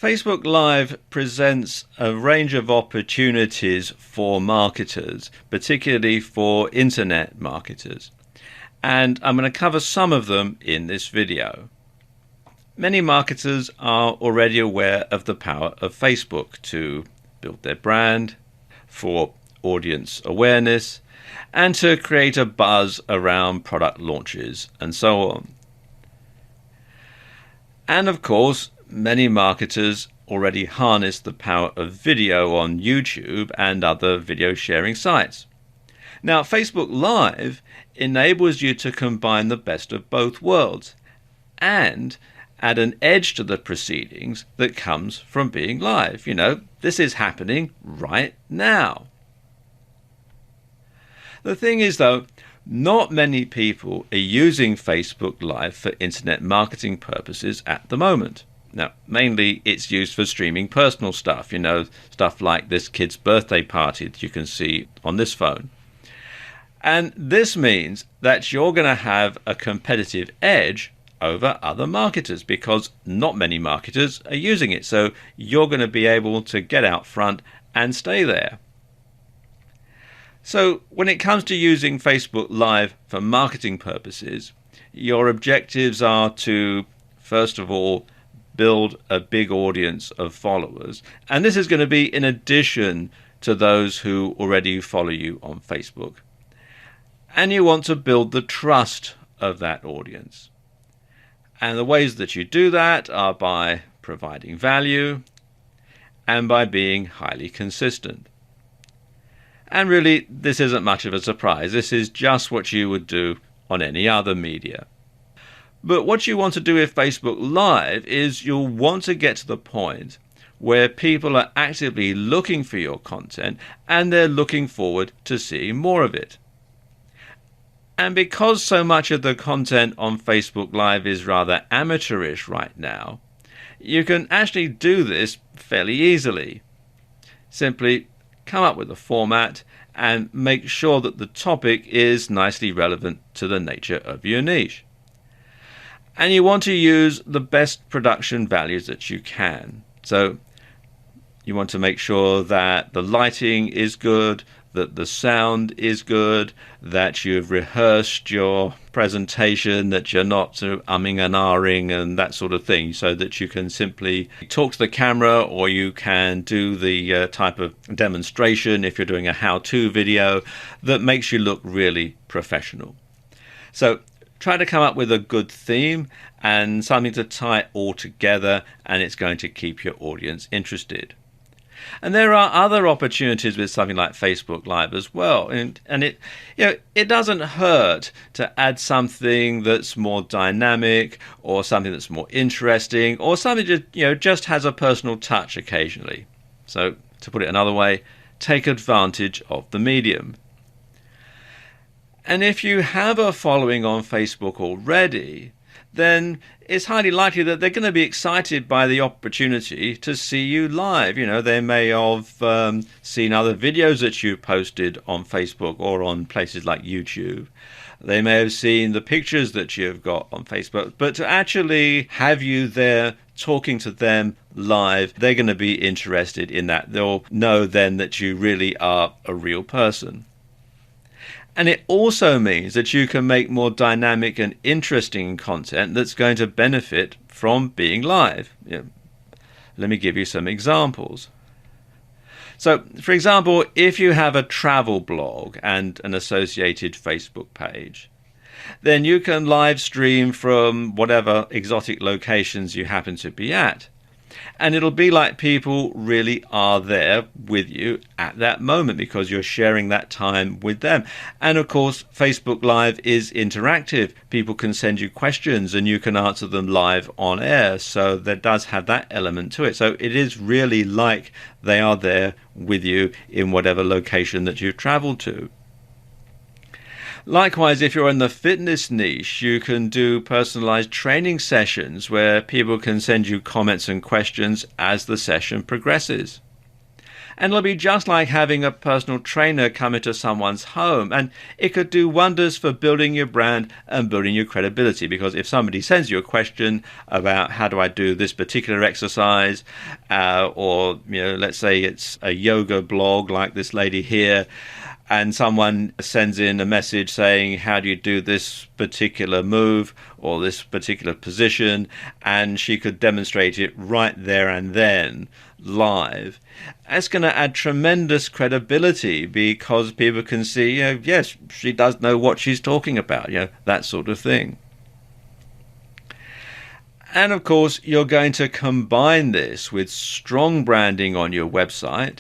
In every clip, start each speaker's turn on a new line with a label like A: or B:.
A: Facebook Live presents a range of opportunities for marketers, particularly for internet marketers. And I'm going to cover some of them in this video. Many marketers are already aware of the power of Facebook to build their brand, for audience awareness, and to create a buzz around product launches and so on. And of course, many marketers already harness the power of video on YouTube and other video sharing sites. Now, Facebook Live enables you to combine the best of both worlds and add an edge to the proceedings that comes from being live. You know, this is happening right now. The thing is, though, not many people are using Facebook Live for internet marketing purposes at the moment. Now, mainly it's used for streaming personal stuff, you know, stuff like this kid's birthday party that you can see on this phone. And this means that you're going to have a competitive edge over other marketers because not many marketers are using it. So you're going to be able to get out front and stay there. So when it comes to using Facebook Live for marketing purposes, your objectives are to, first of all, build a big audience of followers. And this is going to be in addition to those who already follow you on Facebook. And you want to build the trust of that audience. And the ways that you do that are by providing value and by being highly consistent. And really, this isn't much of a surprise. This is just what you would do on any other media. But what you want to do with Facebook Live is you'll want to get to the point where people are actively looking for your content and they're looking forward to seeing more of it. And because so much of the content on Facebook Live is rather amateurish right now, you can actually do this fairly easily. Simply come up with a format and make sure that the topic is nicely relevant to the nature of your niche. And you want to use the best production values that you can. So you want to make sure that the lighting is good, that the sound is good, that you've rehearsed your presentation, that you're not sort of umming and ahhing and that sort of thing, so that you can simply talk to the camera, or you can do the type of demonstration if you're doing a how-to video that makes you look really professional. So try to come up with a good theme and something to tie it all together, and it's going to keep your audience interested. And there are other opportunities with something like Facebook Live as well. And it doesn't hurt to add something that's more dynamic, or something that's more interesting, or something that just has a personal touch occasionally. So to put it another way, take advantage of the medium. And if you have a following on Facebook already, then it's highly likely that they're going to be excited by the opportunity to see you live. You know, they may have seen other videos that you posted on Facebook or on places like YouTube. They may have seen the pictures that you've got on Facebook. But to actually have you there talking to them live, they're going to be interested in that. They'll know then that you really are a real person. And it also means that you can make more dynamic and interesting content that's going to benefit from being live. Let me give you some examples. So, for example, if you have a travel blog and an associated Facebook page, then you can live stream from whatever exotic locations you happen to be at. And it'll be like people really are there with you at that moment because you're sharing that time with them. And of course, Facebook Live is interactive. People can send you questions and you can answer them live on air. So there does have that element to it. So it is really like they are there with you in whatever location that you've traveled to. Likewise, if you're in the fitness niche, you can do personalized training sessions where people can send you comments and questions as the session progresses. And it'll be just like having a personal trainer come into someone's home. And it could do wonders for building your brand and building your credibility. Because if somebody sends you a question about how do I do this particular exercise, or let's say it's a yoga blog like this lady here, and someone sends in a message saying, how do you do this particular move or this particular position? And she could demonstrate it right there and then, live. That's going to add tremendous credibility because people can see, yes, she does know what she's talking about, that sort of thing. And of course, you're going to combine this with strong branding on your website,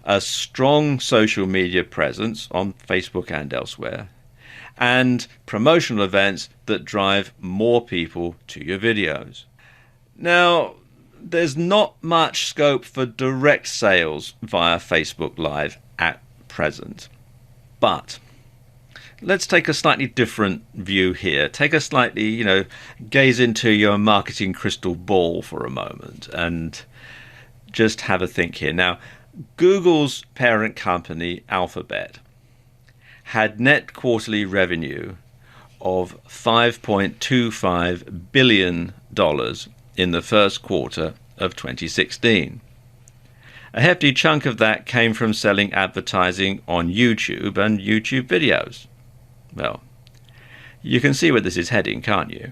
A: a strong social media presence on Facebook and elsewhere, and promotional events that drive more people to your videos. Now, there's not much scope for direct sales via Facebook Live at present, but let's take a slightly different view here. Take a slightly, gaze into your marketing crystal ball for a moment and just have a think here. Now, Google's parent company, Alphabet, had net quarterly revenue of $5.25 billion in the first quarter of 2016. A hefty chunk of that came from selling advertising on YouTube and YouTube videos. Well, you can see where this is heading, can't you?